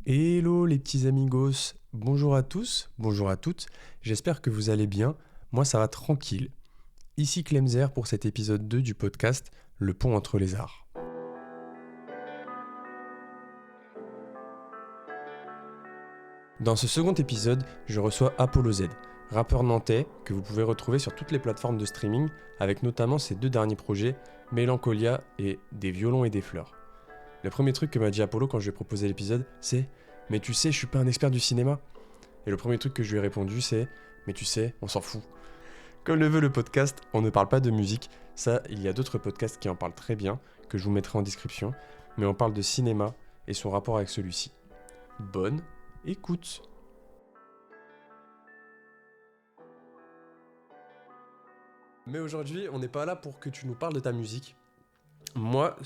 Hello les petits amigos, bonjour à tous, bonjour à toutes, j'espère que vous allez bien, moi ça va tranquille. Ici Clemzer pour cet épisode 2 du podcast Le pont entre les arts. Dans ce second épisode, je reçois Apollo Z, rappeur nantais que vous pouvez retrouver sur toutes les plateformes de streaming avec notamment ses deux derniers projets, Mélancolia et Des violons et des fleurs. Le premier truc que m'a dit Apollo quand je lui ai proposé l'épisode, c'est « Mais tu sais, je suis pas un expert du cinéma ». Et le premier truc que je lui ai répondu, c'est « Mais tu sais, on s'en fout ». Comme le veut le podcast, on ne parle pas de musique. Ça, il y a d'autres podcasts qui en parlent très bien, que je vous mettrai en description. Mais on parle de cinéma et son rapport avec celui-ci. Bonne écoute. Mais aujourd'hui, on n'est pas là pour que tu nous parles de ta musique. Moi,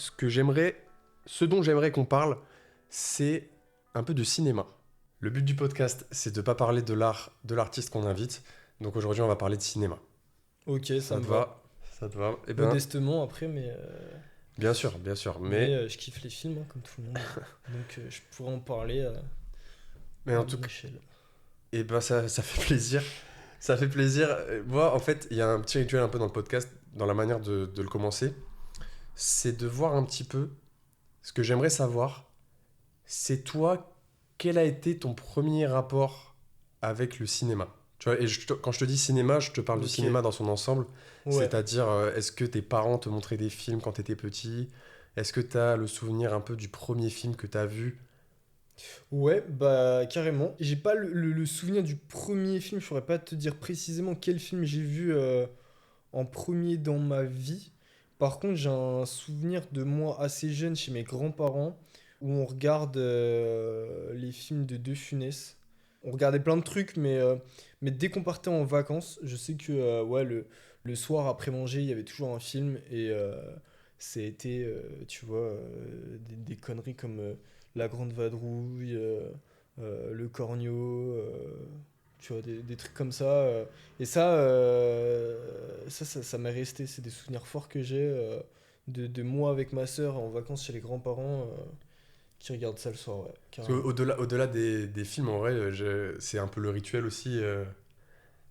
ce dont j'aimerais qu'on parle, c'est un peu de cinéma. Le but du podcast, c'est de ne pas parler de l'art de l'artiste qu'on invite. Donc aujourd'hui, on va parler de cinéma. Ok, ça me te va. Ça te va? Eh ben, Modestement après, mais, bien sûr, mais je kiffe les films, hein, comme tout le monde. Donc je pourrais en parler en à tout mon cas, échelle. eh ben ça fait plaisir. Ça fait plaisir. Moi, en fait, il y a un petit rituel un peu dans le podcast, dans la manière de le commencer. C'est de voir un petit peu ce que j'aimerais savoir. C'est toi, quel a été ton premier rapport avec le cinéma? Tu vois, et quand je te dis cinéma, je te parle du Ok, cinéma dans son ensemble. ouais. C'est-à-dire, est-ce que tes parents te montraient des films quand tu étais petit? Est-ce que tu as le souvenir un peu du premier film que tu as vu? Ouais, bah carrément. J'ai pas le souvenir du premier film, je saurais pas te dire précisément quel film j'ai vu en premier dans ma vie. Par contre, j'ai un souvenir de moi assez jeune chez mes grands-parents où on regarde les films de De Funès. On regardait plein de trucs, mais dès qu'on partait en vacances, je sais que ouais, le soir après manger, il y avait toujours un film et c'était, tu vois, des conneries comme La Grande Vadrouille, Le Cornio, tu vois, des trucs comme ça. Et ça m'est resté. C'est des souvenirs forts que j'ai de moi avec ma sœur en vacances chez les grands-parents qui regardent ça le soir, ouais, Parce carrément. qu'au-delà des films, en vrai, c'est un peu le rituel aussi.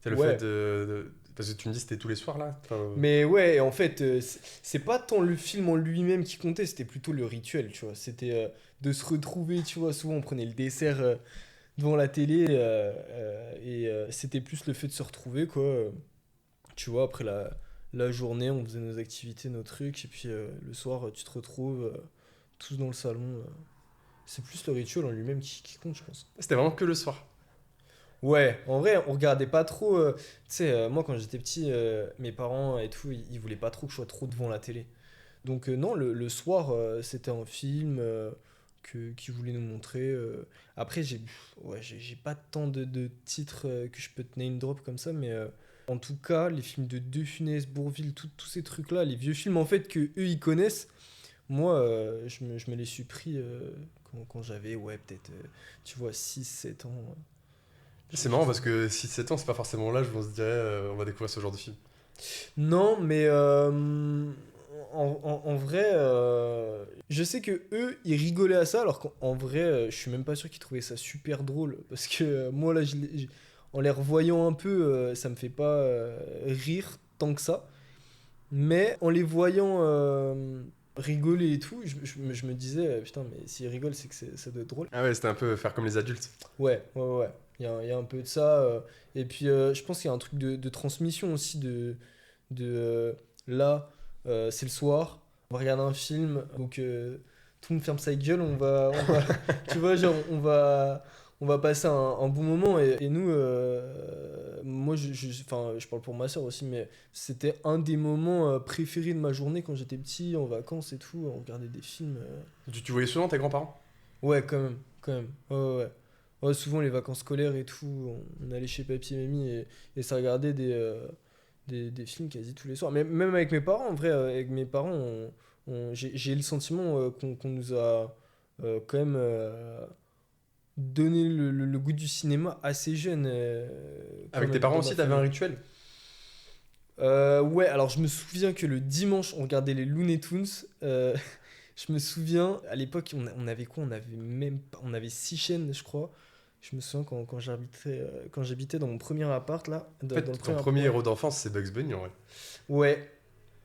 C'est le fait Ouais, Parce que tu me dis c'était tous les soirs là? Enfin, mais ouais, en fait, c'est pas tant le film en lui-même qui comptait, c'était plutôt le rituel, tu vois. C'était de se retrouver, tu vois. Souvent, on prenait le dessert devant la télé et c'était plus le fait de se retrouver, quoi. Tu vois, après la journée, on faisait nos activités, nos trucs, et puis le soir, tu te retrouves tous dans le salon. C'est plus le rituel en lui-même qui compte, je pense. c'était vraiment que le soir. Ouais, en vrai, on regardait pas trop. Tu sais, moi, quand j'étais petit, mes parents et tout, ils voulaient pas trop que je sois trop devant la télé. Donc, non, le soir, c'était un film qu'ils voulaient nous montrer. Après, j'ai pas tant de titres que je peux te name drop comme ça, mais en tout cas, les films de De Funès, Bourvil, tous ces trucs-là, les vieux films en fait que eux ils connaissent, moi, je me les suis pris quand j'avais, ouais, peut-être, tu vois, 6 7 ans. C'est J'ai marrant parce fait. que 6 7 ans, c'est pas forcément l'âge où on se dirait on va découvrir ce genre de film. Non, mais en vrai, je sais que eux, ils rigolaient à ça, alors qu'en vrai, je suis même pas sûr qu'ils trouvaient ça super drôle, parce que moi, là, en les revoyant un peu, ça me fait pas rire tant que ça. Mais en les voyant rigoler et tout, je me disais, putain, mais s'ils rigolent, c'est que ça doit être drôle. Ah ouais, c'était un peu faire comme les adultes. Ouais, ouais, ouais. Il y a un peu de ça. Et puis, je pense qu'il y a un truc de transmission aussi là, c'est le soir, on va regarder un film, donc tout le monde ferme sa gueule, tu vois, genre, on va passer un bon moment. Et nous, moi, enfin, je parle pour ma soeur aussi, mais c'était un des moments préférés de ma journée quand j'étais petit, en vacances et tout, on regardait des films. Tu voyais souvent tes grands-parents? Ouais, quand même, quand même. Ouais, ouais, ouais. Ouais, souvent, les vacances scolaires et tout, on allait chez papy et mamie et ça regardait des films quasi tous les soirs. Mais même avec mes parents, en vrai, avec mes parents, j'ai le sentiment qu'on nous a quand même donné le goût du cinéma assez jeune, quand Avec tes même, parents dans ma aussi, t'avais un famille. rituel? Ouais, alors je me souviens que le dimanche, on regardait les Looney Tunes. Je me souviens, à l'époque, on avait quoi? On avait 6 chaînes, je crois. Je me souviens quand j'habitais dans mon premier appart, là, En dans le fait, ton premier premier appart. héros d'enfance, c'est Bugs Bunny, en vrai. Ouais,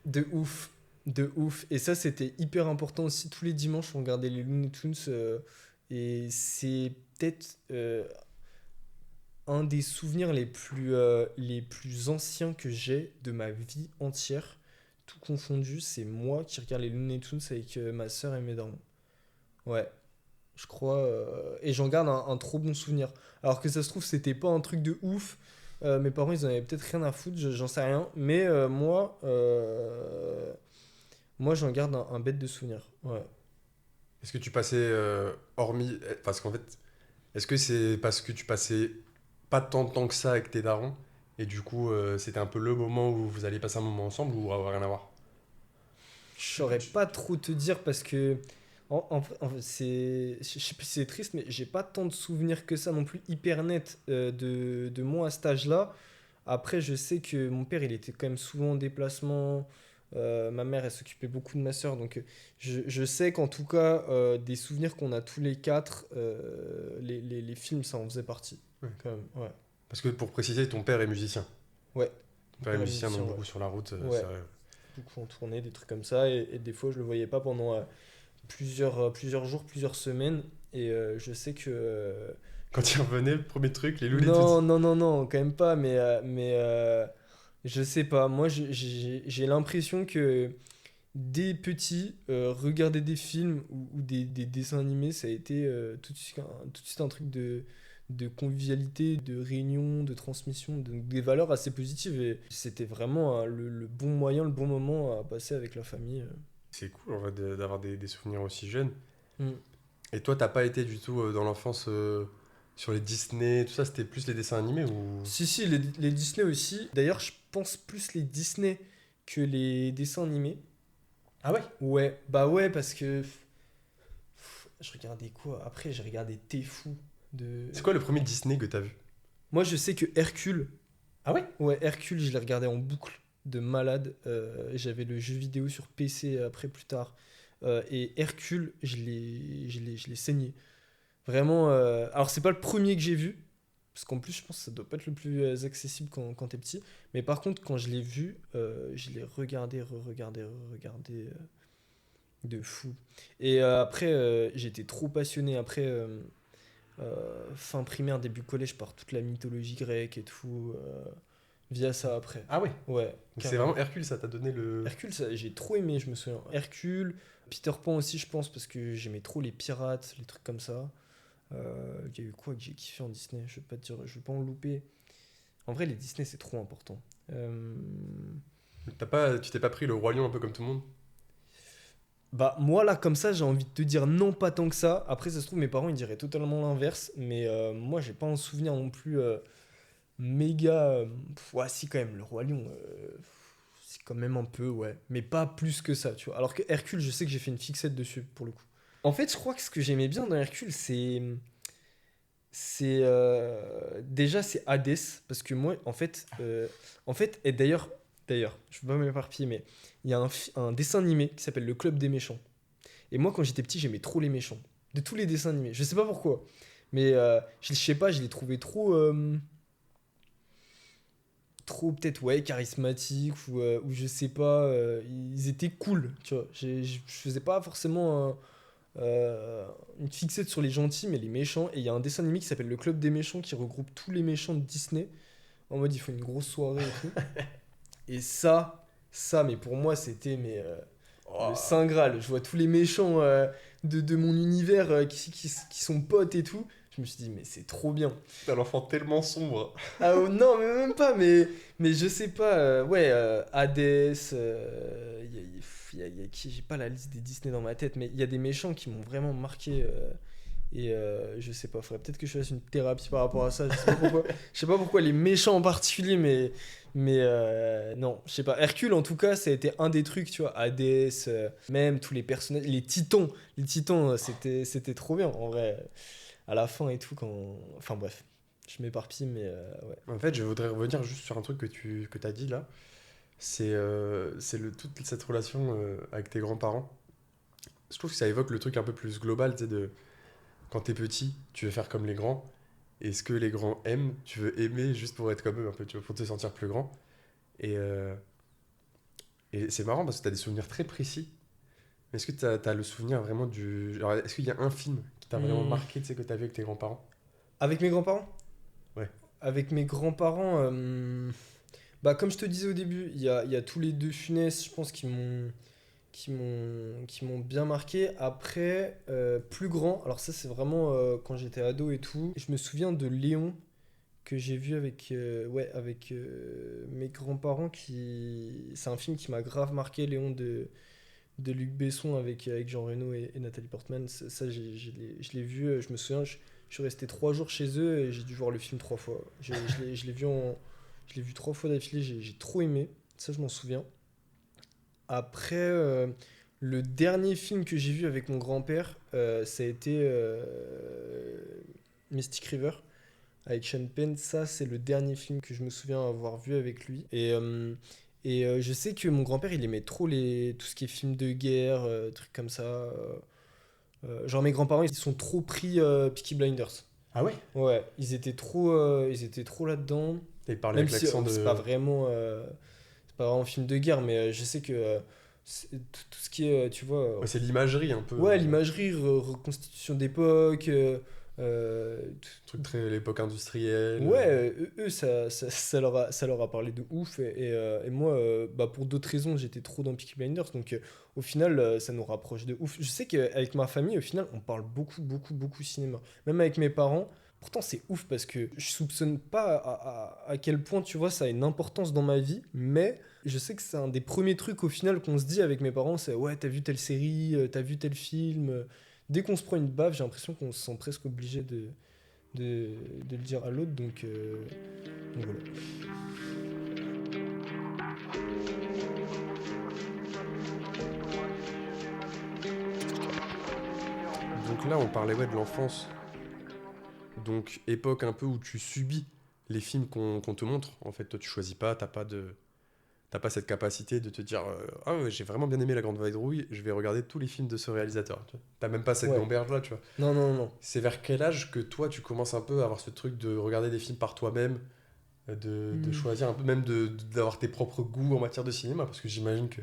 de ouf. De ouf. Et ça, c'était hyper important aussi. Tous les dimanches, on regardait les Looney Tunes. Et c'est peut-être un des souvenirs les plus anciens que j'ai de ma vie entière. Tout confondu, c'est moi qui regarde les Looney Tunes avec ma soeur et mes darons. Ouais, je crois. Et j'en garde un trop bon souvenir. Alors que ça se trouve, c'était pas un truc de ouf. Mes parents, ils en avaient peut-être rien à foutre, j'en sais rien. Mais moi, j'en garde un bête de souvenir. Ouais. Est-ce que tu passais, hormis... Parce qu'en fait, est-ce que c'est parce que tu passais pas tant de temps que ça avec tes darons, et du coup, c'était un peu le moment où vous allez passer un moment ensemble, ou rien à voir? Je saurais pas trop te dire parce que je sais plus si c'est triste, mais j'ai pas tant de souvenirs que ça non plus hyper net de moi à cet âge-là. Après, je sais que mon père, il était quand même souvent en déplacement. Ma mère, elle s'occupait beaucoup de ma soeur. Donc, je sais qu'en tout cas, des souvenirs qu'on a tous les quatre, les films, ça en faisait partie. Ouais. Quand même, ouais. Parce que pour préciser, ton père est musicien. Ouais, Ton mon père est père est musicien, musicien, donc ouais. beaucoup sur la route, c'est Ouais, vrai. beaucoup en tournée, des trucs comme ça. Et des fois, je le voyais pas pendant plusieurs jours, plusieurs semaines. Et je sais que- Quand il revenait, le premier truc, les Looney Tunes. Non, non, non, non, quand même pas. Je sais pas. Moi, j'ai l'impression que des petits, regarder des films ou des dessins animés, ça a été tout de suite un truc de convivialité, de réunion, de transmission, des valeurs assez positives. Et c'était vraiment le bon moyen, le bon moment à passer avec la famille. C'est cool, en fait, d'avoir des souvenirs aussi jeunes. Mm. Et toi, t'as pas été du tout dans l'enfance sur les Disney, tout ça, c'était plus les dessins animés ou... Si, si, les Disney aussi. D'ailleurs, je pense plus les Disney que les dessins animés. Ah ouais? Ouais, bah ouais, parce que je regardais quoi? Après, j'ai regardé T'es fou de. C'est quoi le premier Disney que t'as vu? Moi, je sais que Hercule, Ah ouais? ouais, Hercule, je l'ai regardé en boucle de malade. J'avais le jeu vidéo sur PC après plus tard. Et Hercule, je l'ai saigné. Vraiment. Alors, c'est pas le premier que j'ai vu. Parce qu'en plus, je pense que ça doit pas être le plus accessible quand t'es petit. Mais par contre, quand je l'ai vu, je l'ai regardé, re-regardé, re-regardé. De fou. Et après, j'étais trop passionné. Après, fin primaire, début collège, par toute la mythologie grecque et tout. Via ça après. Ah ouais? Ouais, Donc c'est carrément. vraiment Hercule, ça t'a donné le... Hercule, ça, j'ai trop aimé, je me souviens. Hercule, Peter Pan aussi, je pense, parce que j'aimais trop les pirates, les trucs comme ça. Il y a eu quoi que j'ai kiffé en Disney? Je vais pas te dire, je vais pas en louper. En vrai, les Disney, c'est trop important. Tu t'es pas pris le Roi Lion un peu comme tout le monde? Bah moi là comme ça j'ai envie de te dire non pas tant que ça. Après ça se trouve mes parents ils diraient totalement l'inverse. Mais moi j'ai pas un souvenir non plus méga... ouais si quand même le Roi Lion. C'est quand même un peu ouais. Mais pas plus que ça tu vois. Alors que Hercule je sais que j'ai fait une fixette dessus pour le coup. En fait je crois que ce que j'aimais bien dans Hercule déjà c'est Hadès. Parce que moi en fait et d'ailleurs je veux pas m'éparpiller mais il y a un dessin animé qui s'appelle Le Club des méchants. Et moi, quand j'étais petit, j'aimais trop les méchants. De tous les dessins animés. Je sais pas pourquoi. Mais je sais pas, je les trouvais trop. Trop peut-être, ouais, charismatiques. Ou je sais pas. Ils étaient cool, tu vois. Je faisais pas forcément une fixette sur les gentils, mais les méchants. Et il y a un dessin animé qui s'appelle Le Club des méchants qui regroupe tous les méchants de Disney. En mode, ils font une grosse soirée et tout. Et ça, mais pour moi, c'était. Le Oh, Saint Graal. Je vois tous les méchants de mon univers qui sont potes et tout. Je me suis dit, mais c'est trop bien. t'es un enfant tellement sombre. Ah non, mais même pas, mais je sais pas. Ouais, Hades, il y a qui? J'ai pas la liste des Disney dans ma tête, mais il y a des méchants qui m'ont vraiment marqué. Et je sais pas, faudrait peut-être que je fasse une thérapie par rapport à ça. Je sais pas pourquoi, je sais pas pourquoi les méchants en particulier, mais non, je sais pas. Hercule, en tout cas, ça a été un des trucs, tu vois. Hades, même tous les personnages, les titans, c'était trop bien en vrai. À la fin et tout, enfin bref, je m'éparpille, mais ouais. En fait, je voudrais revenir juste sur un truc que t'as dit là. C'est toute cette relation avec tes grands-parents. je trouve que ça évoque le truc un peu plus global, tu sais, de quand t'es petit, tu veux faire comme les grands. Et ce que les grands aiment, tu veux aimer juste pour être comme eux, un peu, tu vois, pour te sentir plus grand. Et, euh, et c'est marrant parce que t'as des souvenirs très précis. Mais est-ce que t'as le souvenir vraiment du. Genre, est-ce qu'il y a un film qui t'a vraiment Hmm. marqué, tu sais, que t'as vu avec tes grands-parents? Avec mes grands-parents? Ouais. Avec mes grands-parents, bah, comme je te disais au début, il y a tous les deux Funès, je pense, qui m'ont bien marqué. Après, plus grand, alors ça, c'est vraiment quand j'étais ado et tout. Je me souviens de Léon, que j'ai vu avec mes grands-parents. C'est un film qui m'a grave marqué, Léon de Luc Besson avec Jean Reno et Nathalie Portman. Ça, je l'ai vu, je me souviens, je suis resté 3 jours chez eux et j'ai dû voir le film 3 fois. Je l'ai vu 3 fois d'affilée, j'ai trop aimé, ça je m'en souviens. Après, le dernier film que j'ai vu avec mon grand-père, ça a été Mystic River avec Sean Penn. Ça, c'est le dernier film que je me souviens avoir vu avec lui. Et je sais que mon grand-père, il aimait trop tout ce qui est films de guerre, trucs comme ça. Genre mes grands-parents, ils sont trop pris Peaky Blinders. Ah ouais? Ouais, ils étaient trop là-dedans. Et parler Même avec si l'accent de. c'est pas vraiment un film de guerre, mais je sais que tout ce qui est, tu vois, Ouais, c'est l'imagerie un peu. ouais, l'imagerie, reconstitution d'époque, Truc très l'époque industrielle. ouais, eux, ça leur a parlé de ouf. Et moi, bah, pour d'autres raisons, j'étais trop dans Peaky Blinders. Donc, au final, ça nous rapproche de ouf. Je sais qu'avec ma famille, au final, on parle beaucoup, beaucoup, beaucoup cinéma. Même avec mes parents. Pourtant, c'est ouf parce que je soupçonne pas à quel point, tu vois, ça a une importance dans ma vie. Mais je sais que c'est un des premiers trucs, au final, qu'on se dit avec mes parents. C'est, ouais, t'as vu telle série, t'as vu tel film. Dès qu'on se prend une baffe, j'ai l'impression qu'on se sent presque obligé de le dire à l'autre. Donc voilà. Donc là, on parlait ouais, de l'enfance. Donc, époque un peu où tu subis les films qu'on te montre. En fait, toi, tu choisis pas, t'as pas cette capacité de te dire ah ouais, j'ai vraiment bien aimé La Grande Vadrouille, je vais regarder tous les films de ce réalisateur. Tu vois. T'as même pas cette Ouais. gamberge-là, tu vois. Non, non, non. C'est vers quel âge que toi, tu commences un peu à avoir ce truc de regarder des films par toi-même, de Hmm. choisir un peu, même d'avoir tes propres goûts en matière de cinéma, parce que j'imagine que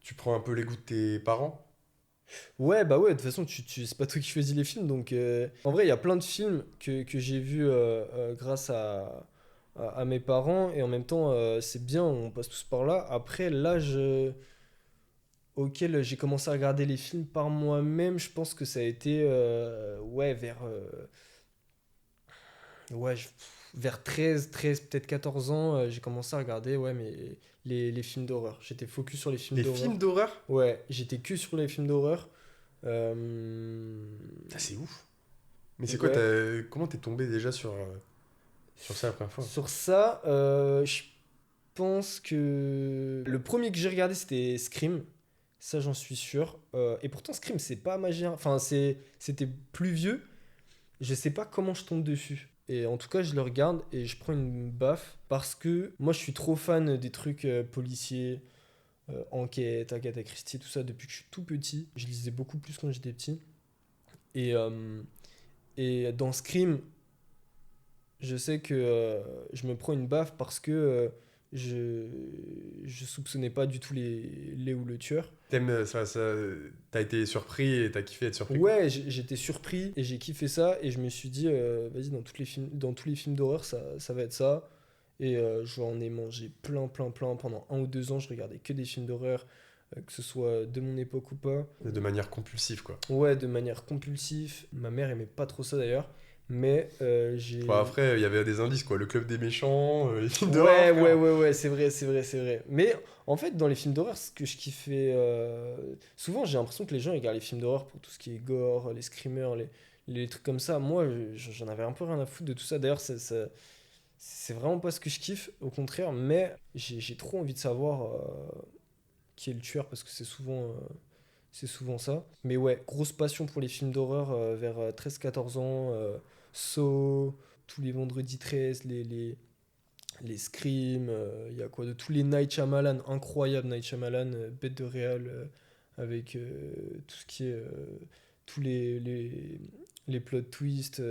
tu prends un peu les goûts de tes parents. Ouais, bah ouais, de toute façon, c'est pas toi qui choisis les films. Donc, en vrai, il y a plein de films que j'ai vus grâce à mes parents. Et en même temps, c'est bien, on passe tous par là. Après, l'âge auquel j'ai commencé à regarder les films par moi-même, je pense que ça a été ouais, ouais, vers 13 peut-être 14 ans, j'ai commencé à regarder ouais, mais les films d'horreur. J'étais focus sur les films Les d'horreur. films d'horreur. Ouais, j'étais que sur les films d'horreur. Euh, Ah, c'est ouf. Mais c'est quoi, Ouais. comment t'es tombé déjà sur ça la première fois? Sur ça, je pense que le premier que j'ai regardé, c'était Scream. Ça, j'en suis sûr. Et pourtant, Scream, c'est pas ma Enfin, c'était plus vieux. Je sais pas comment je tombe dessus. Et en tout cas, je le regarde et je prends une baffe parce que moi, je suis trop fan des trucs policiers, enquête, Agatha Christie, tout ça depuis que je suis tout petit. Je lisais beaucoup plus quand j'étais petit. Et, euh, et dans Scream, je sais que je me prends une baffe parce que je, je soupçonnais pas du tout les ou le tueur. T'aimes t'as été surpris et t'as kiffé être surpris, quoi. Ouais, j'étais surpris et j'ai kiffé ça et je me suis dit, vas-y, dans tous les films d'horreur, ça va être ça. Et j'en ai mangé plein, plein, plein. Pendant 1 ou 2 ans, je regardais que des films d'horreur, que ce soit de mon époque ou pas. De manière compulsive, quoi. Ouais, de manière compulsive. Ma mère aimait pas trop ça d'ailleurs. Mais Bon, j'ai. après, il y avait des indices, quoi. Le club des méchants, les films d'horreur, Ouais, ouais, frère. ouais, ouais, c'est vrai, c'est vrai, c'est vrai. Mais en fait, dans les films d'horreur, ce que je kiffais. Souvent, j'ai l'impression que les gens ils regardent les films d'horreur pour tout ce qui est gore, les screamers, les trucs comme ça. Moi, j'en avais un peu rien à foutre de tout ça. D'ailleurs, c'est vraiment pas ce que je kiffe, au contraire. Mais j'ai trop envie de savoir qui est le tueur parce que c'est souvent ça. Mais ouais, grosse passion pour les films d'horreur vers 13 14 ans. Saw, tous les vendredis 13, les Scream, il y a quoi de tous les Night Shyamalan, incroyable Night Shyamalan, bête de réal avec tout ce qui est tous les plot twists,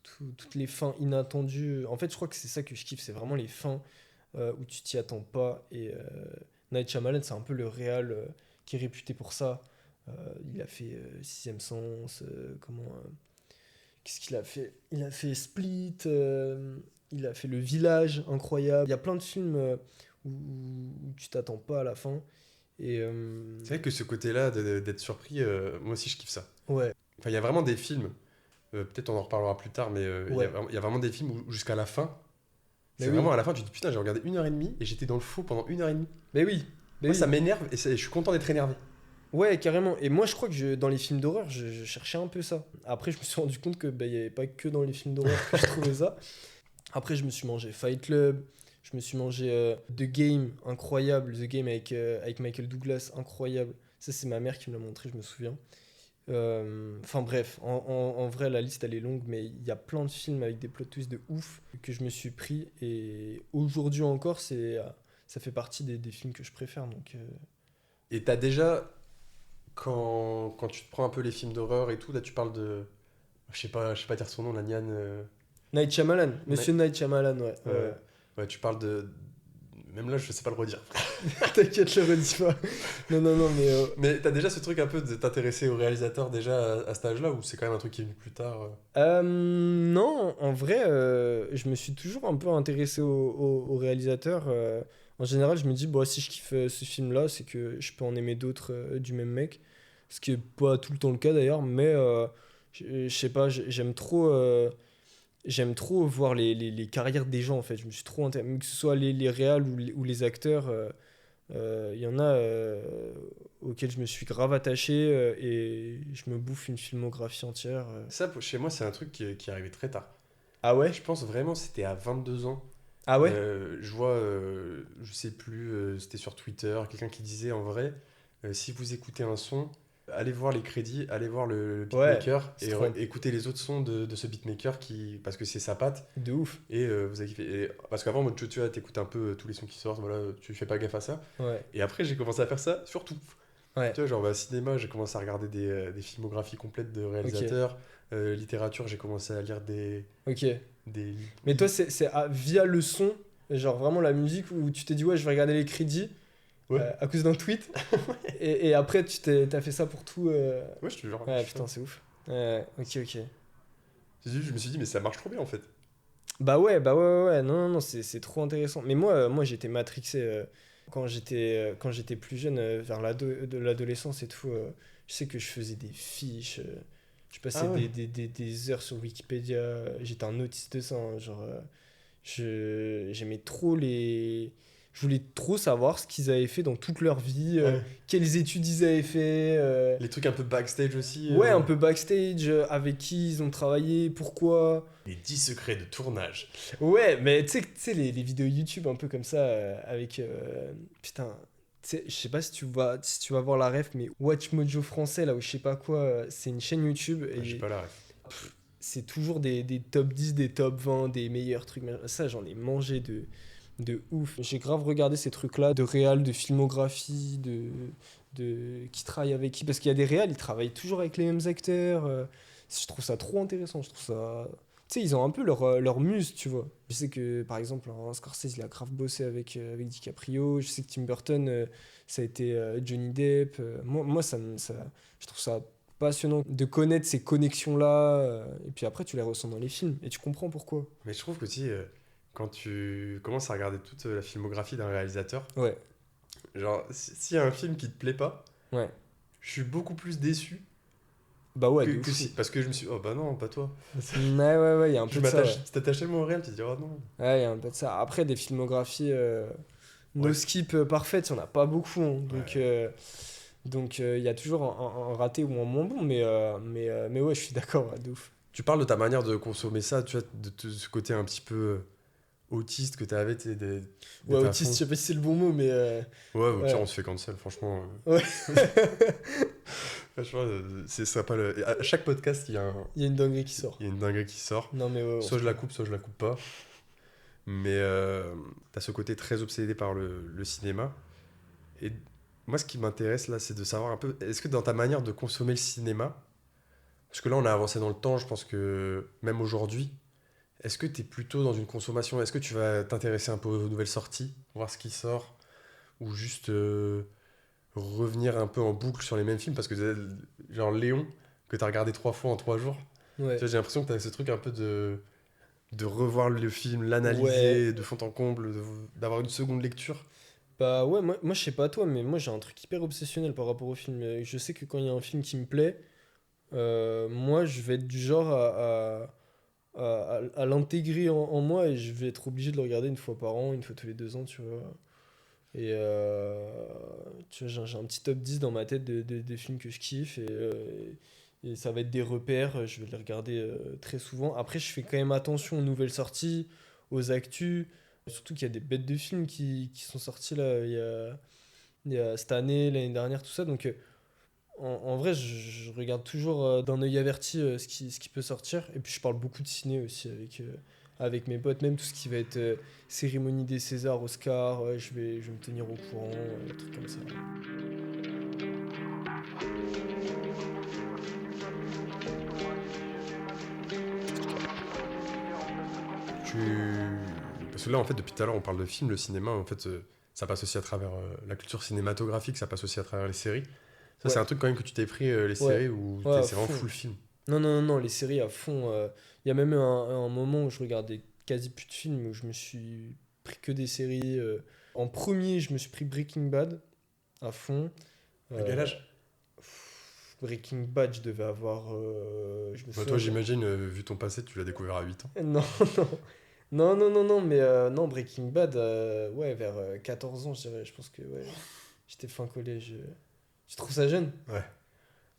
toutes les fins inattendues. En fait, je crois que c'est ça que je kiffe, c'est vraiment les fins où tu t'y attends pas. Et Night Shyamalan, c'est un peu le réal qui est réputé pour ça. Il a fait Sixième Sens, qu'est-ce qu'il a fait? Il a fait Split, il a fait Le Village, incroyable. Il y a plein de films où tu t'attends pas à la fin. Et C'est vrai que ce côté-là d'être surpris, moi aussi je kiffe ça. ouais, Enfin, il y a vraiment des films, peut-être on en reparlera plus tard, mais ouais. il y a vraiment des films où jusqu'à la fin, Mais c'est oui, vraiment à la fin, tu te dis putain, j'ai regardé 1h30 et j'étais dans le faux pendant 1h30. mais oui, mais Moi, oui. ça m'énerve et je suis content d'être énervé. Ouais, carrément. Et moi, je crois que dans les films d'horreur, je cherchais un peu ça. Après, je me suis rendu compte que il y avait pas que dans les films d'horreur que je trouvais ça. Après, je me suis mangé Fight Club, je me suis mangé The Game, incroyable. The Game avec Michael Douglas, incroyable. Ça, c'est ma mère qui me l'a montré, je me souviens. Enfin bref, en vrai, la liste, elle est longue, mais il y a plein de films avec des plot twists de ouf que je me suis pris. Et aujourd'hui encore, ça fait partie des films que je préfère. Donc, Et t'as déjà, quand tu te prends un peu les films d'horreur et tout, là tu parles de. Je sais pas dire son nom, la Niane. Night Shyamalan, Monsieur Ouais, Night Shyamalan, ouais. Ouais. ouais, tu parles de. Même là, je sais pas le redire. T'inquiète, je le redis pas. Non, non, non, mais Mais t'as déjà ce truc un peu de t'intéresser au réalisateur déjà à cet âge-là ou c'est quand même un truc qui est venu plus tard non, en vrai, je me suis toujours un peu intéressé au réalisateur. En général, je me dis, bon, si je kiffe ce film-là, c'est que je peux en aimer d'autres du même mec. Ce qui est pas tout le temps le cas d'ailleurs, mais je sais pas, j'aime trop voir les carrières des gens en fait. Je me suis trop intéressé, que ce soit les réals ou les acteurs. Il y en a auxquels je me suis grave attaché et je me bouffe une filmographie entière. Ça, chez moi, c'est un truc qui est arrivé très tard. Ah ouais? Je pense vraiment c'était à 22 ans. Ah ouais? Je vois, je sais plus, c'était sur Twitter, quelqu'un qui disait en vrai, si vous écoutez un son, allez voir les crédits, allez voir le Ouais, beatmaker c'est et trop écoutez les autres sons de ce beatmaker parce que c'est sa patte de ouf. et vous avez kiffé. Parce qu'avant, moi, tu vois, t'écoutes un peu tous les sons qui sortent, voilà, tu fais pas gaffe à ça. Ouais, Et après, j'ai commencé à faire ça surtout. ouais, Tu vois, genre, bah, cinéma, j'ai commencé à regarder des filmographies complètes de ok, réalisateurs. Littérature, j'ai commencé à lire ok. des... Mais toi, c'est via le son, genre vraiment la musique, où tu t'es dit, ouais, je vais regarder les crédits Ouais, à cause d'un tweet, et après, t'as fait ça pour tout. ouais, je te jure. Ouais, putain, c'est ouf. Ouais, ok, ok. Je me suis dit, mais ça marche trop bien en fait. Bah ouais, ouais, ouais, non, non, non, c'est trop intéressant. Mais moi j'étais matrixé quand j'étais plus jeune, vers de l'adolescence et tout. Je sais que je faisais des fiches, je Ah passais ouais. des heures sur Wikipédia. J'étais un autiste de ça, hein, genre, j'aimais trop les. Je voulais trop savoir ce qu'ils avaient fait dans toute leur vie, Ouais. quelles études ils avaient fait. Les trucs un peu backstage aussi. Ouais, un peu backstage, avec qui ils ont travaillé, pourquoi. Les 10 secrets de tournage. Ouais, mais tu sais, les vidéos YouTube un peu comme ça, avec. Putain, tu sais, je sais pas si tu vas voir la ref, mais Watch Mojo français, là, ou je sais pas quoi, c'est une chaîne YouTube Ouais, j'ai et pas la ref. c'est toujours des top 10, des top 20, des meilleurs trucs. Ça, j'en ai mangé de ouf. J'ai grave regardé ces trucs-là, de réal, de filmographie, qui travaillent avec qui. Parce qu'il y a des réals, ils travaillent toujours avec les mêmes acteurs. Je trouve ça trop intéressant. Je trouve ça. Tu sais, ils ont un peu leur muse, tu vois. Je sais que, par exemple, hein, Scorsese, il a grave bossé avec DiCaprio. Je sais que Tim Burton, ça a été Johnny Depp. Moi je trouve ça passionnant de connaître ces connexions-là. Et puis après, tu les ressens dans les films. Et tu comprends pourquoi. Mais je trouve qu'aussi, quand tu commences à regarder toute la filmographie d'un réalisateur, Ouais, genre, s'il y a un film qui te plaît pas, ouais. je suis beaucoup plus déçu Bah ouais, de que fou. si. Parce que je me suis oh bah non, pas toi. Ouais, il y a un peu Je de ça. Ouais, m'attache, tu t'attaches tellement au réel, tu te dis, oh non. ouais, il y a un peu de ça. Après, des filmographies no Ouais. skip parfaites, il n'y en a pas beaucoup, hein. Donc, Ouais. il y a toujours un raté ou un moins bon, mais ouais, je suis d'accord, ouais, de ouf. Tu parles de ta manière de consommer ça, tu vois, ce côté un petit peu autiste que t'avais, tu sais, Ouais, d'être à autiste, fond. je sais pas si c'est le bon mot, mais Ouais, au pire, ouais. on se fait cancel, franchement. Ouais. Franchement, c'est ça pas le. À chaque podcast, Il y a une dinguerie qui sort. il y a une dinguerie qui sort. Non, mais ouais, Soit je la coupe, soit je la coupe pas. Mais t'as ce côté très obsédé par le cinéma. Et Moi, ce qui m'intéresse là, c'est de savoir un peu, est-ce que dans ta manière de consommer le cinéma, parce que là, on a avancé dans le temps, je pense que même aujourd'hui, est-ce que tu es plutôt dans une consommation, est-ce que tu vas t'intéresser un peu aux nouvelles sorties, voir ce qui sort, ou juste revenir un peu en boucle sur les mêmes films, parce que genre Léon, que tu as regardé 3 fois en 3 jours, tu Ouais. vois, j'ai l'impression que tu as ce truc un peu de revoir le film, Ouais. l'analyser de fond en comble, d'avoir une seconde lecture. Bah ouais, moi je sais pas toi, mais moi j'ai un truc hyper obsessionnel par rapport au film. Je sais que quand il y a un film qui me plaît, moi je vais être du genre à l'intégrer en moi et je vais être obligé de le regarder une fois par an, une fois tous les 2 ans, tu vois. Et tu vois, j'ai un petit top 10 dans ma tête des films que je kiffe et ça va être des repères, je vais les regarder très souvent. Après, je fais quand même attention aux nouvelles sorties, aux actus, surtout qu'il y a des bêtes de films qui sont sortis là, il y a cette année, l'année dernière, tout ça. Donc en vrai, je regarde toujours d'un œil averti ce qui peut sortir. Et puis je parle beaucoup de ciné aussi avec mes potes, même tout ce qui va être cérémonie des Césars, Oscars, je vais me tenir au courant, trucs comme ça. Tu... Parce que là, en fait, depuis tout à l'heure, on parle de films, le cinéma, en fait, ça passe aussi à travers la culture cinématographique, ça passe aussi à travers les séries. Ça, c'est Ouais, un truc quand même que tu t'es pris, les ouais, séries, où ouais, à c'est vraiment fond. full film. Non, non, non, non, les séries à fond. Il y a même eu un moment où je regardais quasi plus de films, où je me suis pris que des séries. En premier, je me suis pris Breaking Bad à fond. À quel Euh, âge? Breaking Bad, je devais avoir. Je me Bah, souviens. toi, j'imagine, vu ton passé, tu l'as découvert à 8 ans. Non, non. Non, non, non, non, mais non, Breaking Bad, ouais, vers 14 ans, je dirais. Je pense que ouais, j'étais fin collège. Tu trouves ça jeune? Ouais.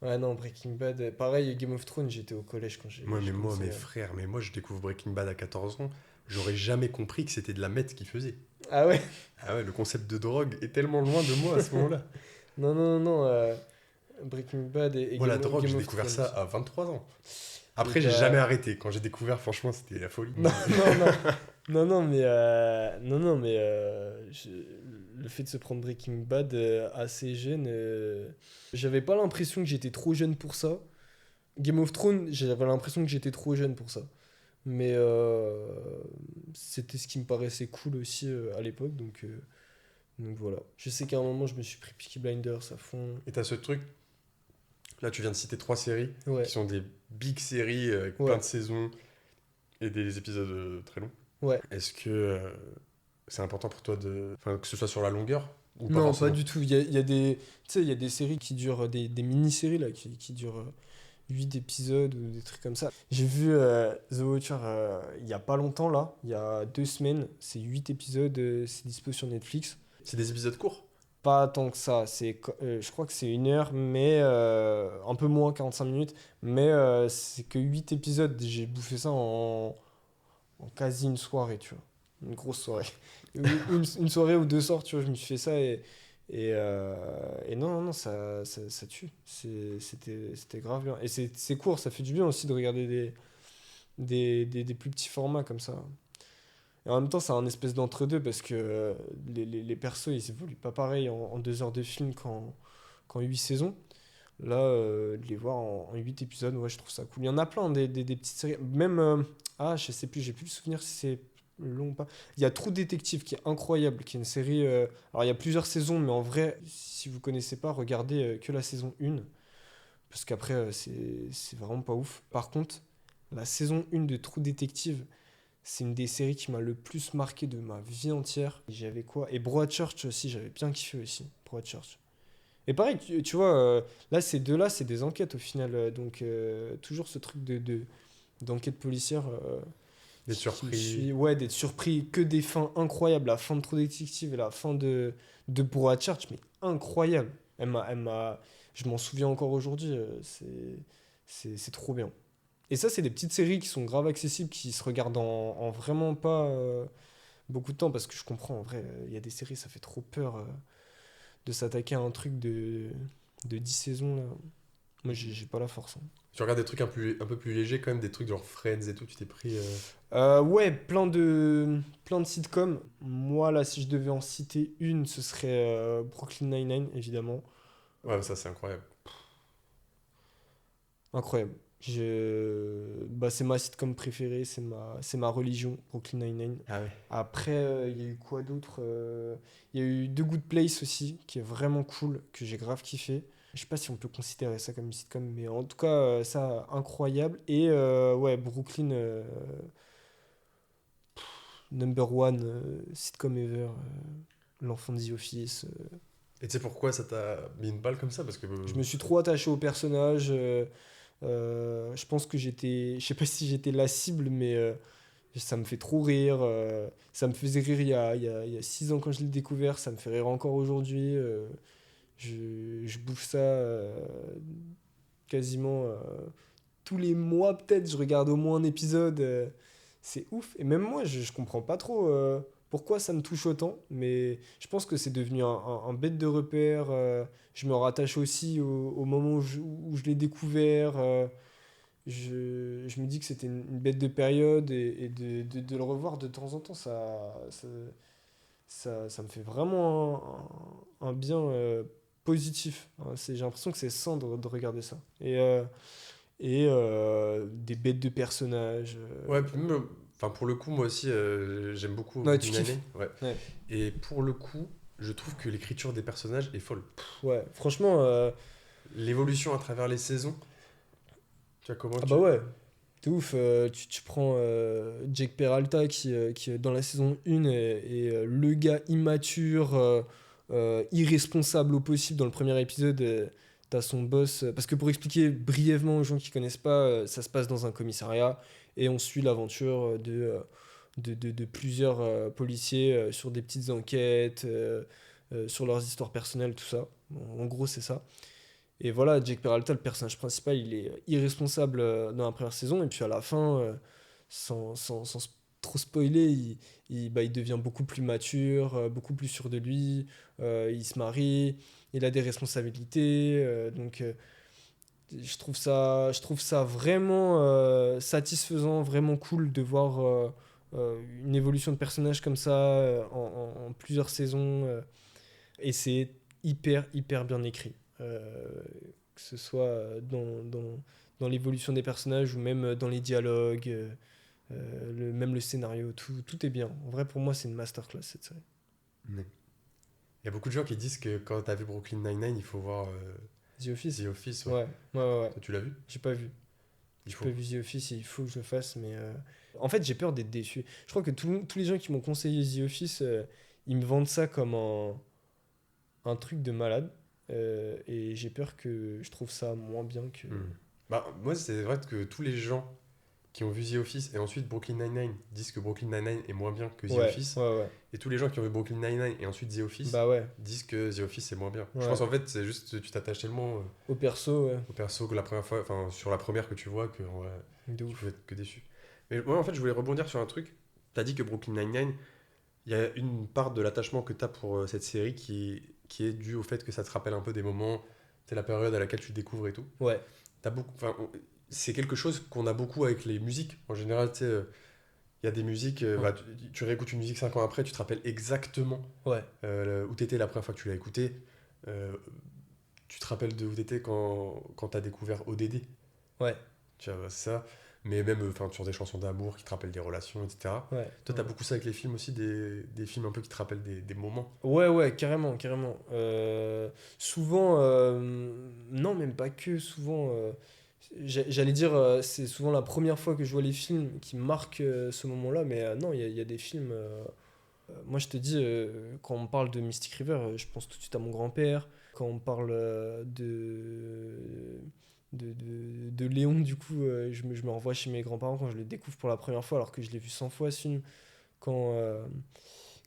Ouais, non, Breaking Bad. Pareil, Game of Thrones, j'étais au collège quand j'ai Moi, commencé. mes frères, mais moi, je découvre Breaking Bad à 14 ans, j'aurais jamais compris que c'était de la meth qu'ils faisaient. Ah ouais? Ah ouais, le concept de drogue est tellement loin de moi à ce moment-là. Non, non, non, non. Breaking Bad et Moi, la drogue, Game j'ai of découvert Thrones ça aussi. à 23 ans. Et Après, j'ai jamais t'as. arrêté. Quand j'ai découvert, franchement, c'était la folie. Non, non, non. Non, non, mais, non, non, mais le fait de se prendre Breaking Bad assez jeune, j'avais pas l'impression que j'étais trop jeune pour ça. Game of Thrones, j'avais l'impression que j'étais trop jeune pour ça. Mais c'était ce qui me paraissait cool aussi à l'époque, donc voilà. Je sais qu'à un moment, je me suis pris Peaky Blinders à fond. Et t'as ce truc, là, tu viens de citer 3 séries, qui Ouais, sont des big séries avec plein ouais, de saisons et des épisodes très longs. ouais. Est-ce que c'est important pour toi enfin, que ce soit sur la longueur ou pas Non, pas forcément? du tout. Il y a des, tu sais, il y a des séries qui durent, des mini-séries là, qui durent 8 épisodes ou des trucs comme ça. J'ai vu The Watcher il y a pas longtemps là, il y a 2 semaines. C'est 8 épisodes, c'est dispo sur Netflix. C'est des épisodes courts? Pas tant que ça, je crois que c'est 1 heure, mais un peu moins, 45 minutes. Mais c'est que 8 épisodes. J'ai bouffé ça en quasi une soirée, tu vois. Une grosse soirée. Une soirée ou 2 soirs, tu vois, je me suis fait ça et non, non, non, ça tue. C'était grave bien. Et c'est court, ça fait du bien aussi de regarder des plus petits formats comme ça. Et en même temps, c'est un espèce d'entre-deux parce que les persos, ils évoluent pas pareil en 2 heures de film qu'en 8 saisons. Là, de les voir en 8 épisodes, ouais, je trouve ça cool. Il y en a plein, des petites séries. Même, je sais plus, j'ai plus le souvenir si c'est long ou pas. Il y a True Detective qui est incroyable, qui est une série. Alors, il y a plusieurs saisons, mais en vrai, si vous connaissez pas, regardez que la saison 1. Parce qu'après, c'est vraiment pas ouf. Par contre, la saison 1 de True Detective, c'est une des séries qui m'a le plus marqué de ma vie entière. J'avais quoi? Et Broadchurch aussi, j'avais bien kiffé aussi. Broadchurch. Et pareil, tu vois, là, ces deux-là, c'est des enquêtes au final. Donc, toujours ce truc d'enquête policière D'être qui me surpris? suit. Ouais, d'être surpris. Que des fins incroyables. La fin de True Detective et la fin de Broadchurch, mais incroyable. Je m'en souviens encore aujourd'hui. C'est trop bien. Et ça, c'est des petites séries qui sont grave accessibles, qui se regardent en vraiment pas beaucoup de temps, parce que je comprends, en vrai, il y a des séries, ça fait trop peur de s'attaquer à un truc de 10 saisons, là. Moi, j'ai pas la force, hein. Tu regardes des trucs un peu plus légers quand même, des trucs genre Friends et tout, tu t'es pris... Ouais, plein de sitcoms. Moi, là, si je devais en citer une, ce serait Brooklyn Nine-Nine, évidemment. Ouais, ça c'est incroyable. Incroyable. Bah, c'est ma sitcom préférée, c'est ma religion, Brooklyn Nine-Nine. Ah ouais. Après, il y a eu quoi d'autre? Il y a eu The Good Place aussi, qui est vraiment cool, que j'ai grave kiffé. Je sais pas si on peut considérer ça comme une sitcom, mais en tout cas, ça, incroyable. Et ouais, Brooklyn, number one sitcom ever. L'enfant de The Office. Et tu sais pourquoi ça t'a mis une balle comme ça? Parce que... Je me suis trop attaché au personnage. Je pense que je sais pas si j'étais la cible, mais ça me fait trop rire. Ça me faisait rire il y a 6 ans quand je l'ai découvert. Ça me fait rire encore aujourd'hui. Je bouffe ça quasiment tous les mois, peut-être. Je regarde au moins un épisode. C'est ouf. Et même moi, je comprends pas trop pourquoi ça me touche autant. Mais je pense que c'est devenu un bête de repère. Je me rattache aussi au moment où je l'ai découvert. Je me dis que c'était une bête de période et de le revoir de temps en temps, ça me fait vraiment un bien positif. Hein. J'ai l'impression que c'est sain de regarder ça. Et des bêtes de personnages. Ouais, puis même, enfin pour le coup, moi aussi, j'aime beaucoup Ouais, tu Brooklyn kiffes. Nine-Nine. Ouais. Ouais, Et pour le coup, je trouve que l'écriture des personnages est folle. ouais. Franchement, L'évolution à travers les saisons, tu vois comment ah bah tu... ouais, c'est ouf. Tu prends Jake Peralta qui dans la saison 1 est le gars immature, irresponsable au possible. Dans le premier épisode, t'as son boss. Parce que pour expliquer brièvement aux gens qui connaissent pas, ça se passe dans un commissariat et on suit l'aventure de plusieurs policiers sur des petites enquêtes, sur leurs histoires personnelles, tout ça. Bon, en gros, c'est ça. Et voilà, Jake Peralta, le personnage principal, il est irresponsable dans la première saison. Et puis à la fin, sans trop spoiler, il devient beaucoup plus mature, beaucoup plus sûr de lui. Il se marie, il a des responsabilités. Donc je trouve ça vraiment satisfaisant, vraiment cool de voir une évolution de personnage comme ça en plusieurs saisons. Et c'est hyper, hyper bien écrit. Que ce soit dans l'évolution des personnages ou même dans les dialogues, même le scénario, tout est bien. En vrai, pour moi, c'est une masterclass cette série. Ouais. Il y a beaucoup de gens qui disent que quand t'as vu Brooklyn Nine-Nine, il faut voir The Office? The Office, ouais. Ouais, ouais, ouais, ouais. Toi, tu l'as vu? J'ai pas vu. Il J'ai pas faut. vu The Office et il faut que je le fasse, mais en fait, j'ai peur d'être déçu. Je crois que tous les gens qui m'ont conseillé The Office, ils me vendent ça comme un truc de malade. Et j'ai peur que je trouve ça moins bien que. Hmm. Bah, moi, c'est vrai que tous les gens qui ont vu The Office et ensuite Brooklyn Nine-Nine disent que Brooklyn Nine-Nine est moins bien que The Ouais, Office. ouais, ouais. Et tous les gens qui ont vu Brooklyn Nine-Nine et ensuite The Office Bah ouais, disent que The Office est moins bien. Je ouais. pense en fait, c'est juste tu t'attaches tellement Au perso, ouais. au perso que la première fois, enfin sur la première que tu vois que en vrai, De tu peux ouf. être que déçu. Mais moi en fait, je voulais rebondir sur un truc. T'as dit que Brooklyn Nine-Nine, il y a une part de l'attachement que t'as pour cette série qui est due au fait que ça te rappelle un peu des moments, c'est la période à laquelle tu découvres et tout. Ouais, T'as beaucoup, enfin, c'est quelque chose qu'on a beaucoup avec les musiques. En général, tu sais, il y a des musiques, ouais, bah, tu réécoutes une musique 5 ans après, tu te rappelles exactement ouais, où t'étais la première fois que tu l'as écouté. Euh, tu te rappelles de où t'étais quand t'as découvert ODD. ouais, Tu vois, c'est ça. Mais même enfin, sur des chansons d'amour qui te rappellent des relations, etc. ouais, Toi, t'as ouais. beaucoup ça avec les films aussi, des films un peu qui te rappellent des moments. Ouais, ouais, carrément, carrément. Souvent, non, même pas que, souvent, j'allais dire, c'est souvent la première fois que je vois les films qui marquent ce moment-là, mais non, il y a des films. Moi, je te dis, quand on parle de Mystic River, je pense tout de suite à mon grand-père. Quand on parle de Léon, du coup, je me renvoie chez mes grands-parents quand je le découvre pour la première fois, alors que je l'ai vu 100 fois ce film. Quand,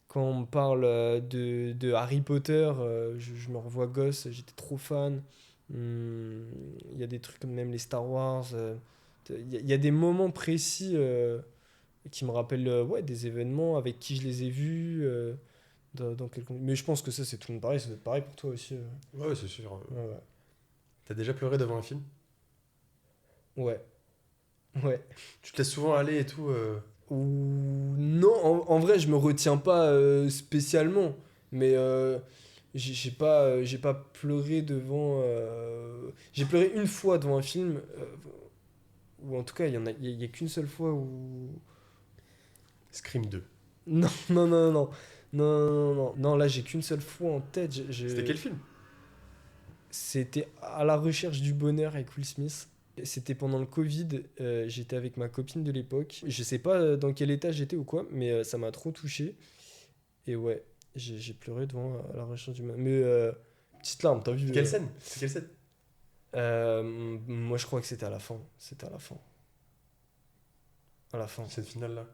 quand on parle de Harry Potter, je me revois gosse, j'étais trop fan. Il y a des trucs comme même les Star Wars. Il y a des moments précis qui me rappellent ouais, des événements avec qui je les ai vus. Mais je pense que ça, c'est tout le monde pareil. Ça doit être pareil pour toi aussi. Ouais, c'est sûr. Ouais, ouais. T'as déjà pleuré devant un film? Ouais. Ouais. Tu te laisses souvent aller et tout. Non, en vrai, je me retiens pas spécialement. Mais j'ai pas pleuré devant. J'ai pleuré une fois devant un film. Ou en tout cas, il y a qu'une seule fois où. Scream 2. Non, non, non, non. Non, non, non, non. Non, là, j'ai qu'une seule fois en tête. C'était quel film? C'était À la recherche du bonheur avec Will Smith. C'était pendant le Covid, j'étais avec ma copine de l'époque. Je sais pas dans quel état j'étais ou quoi, mais ça m'a trop touché. Et ouais, j'ai pleuré devant À la recherche du bonheur. Mais petite larme, t'as vu Quelle scène? C'est quelle scène? moi je crois que c'était à la fin. C'était à la fin. À la fin. Scène finale là.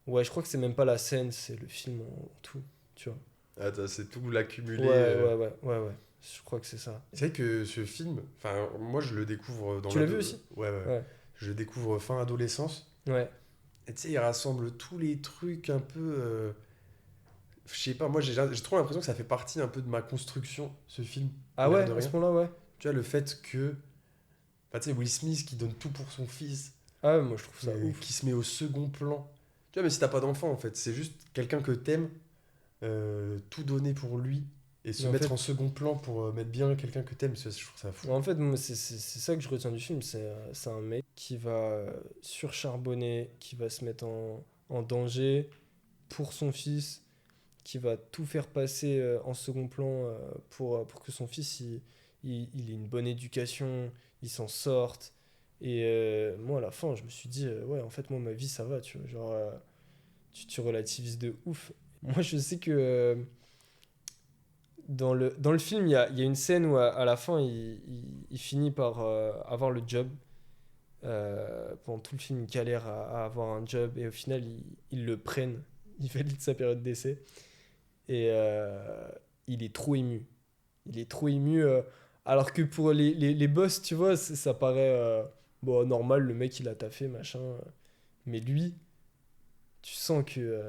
Ouais, je crois que c'est même pas la scène, c'est le film en tout, tu vois. Attends, c'est tout l'accumulé. Ouais. Je crois que c'est ça. C'est vrai que ce film, enfin, moi je le découvre dans Tu l'as vu aussi? Ouais. Ouais. Je le découvre fin adolescence. Ouais. Et tu sais, il rassemble tous les trucs un peu. Je sais pas, moi j'ai trop l'impression que ça fait partie un peu de ma construction, ce film. Ah L'air ouais, de à ce rien. moment-là, ouais. Tu vois, le fait que. Enfin, tu sais, Will Smith qui donne tout pour son fils, Ah ouais, moi je trouve ça ouf. qui se met au second plan. Tu vois, mais si t'as pas d'enfant en fait, c'est juste quelqu'un que t'aimes, tout donner pour lui et se Mais en mettre fait, en second plan pour mettre bien quelqu'un que t'aimes, je trouve ça fou. en fait, moi, c'est ça que je retiens du film. C'est un mec qui va surcharbonner, qui va se mettre en danger pour son fils, qui va tout faire passer en second plan pour que son fils il ait une bonne éducation, il s'en sorte. Et moi, à la fin, je me suis dit, ouais, en fait, moi, ma vie, ça va, tu vois. Genre, tu relativises de ouf. Moi, je sais que dans le film, il y a une scène où à la fin, il finit par avoir le job. Pendant tout le film, il galère à avoir un job et au final, ils le prennent. Il valide sa période d'essai et il est trop ému. Il est trop ému. Alors que pour les boss, tu vois, ça paraît bon, normal, le mec il a taffé, machin. Mais lui, tu sens que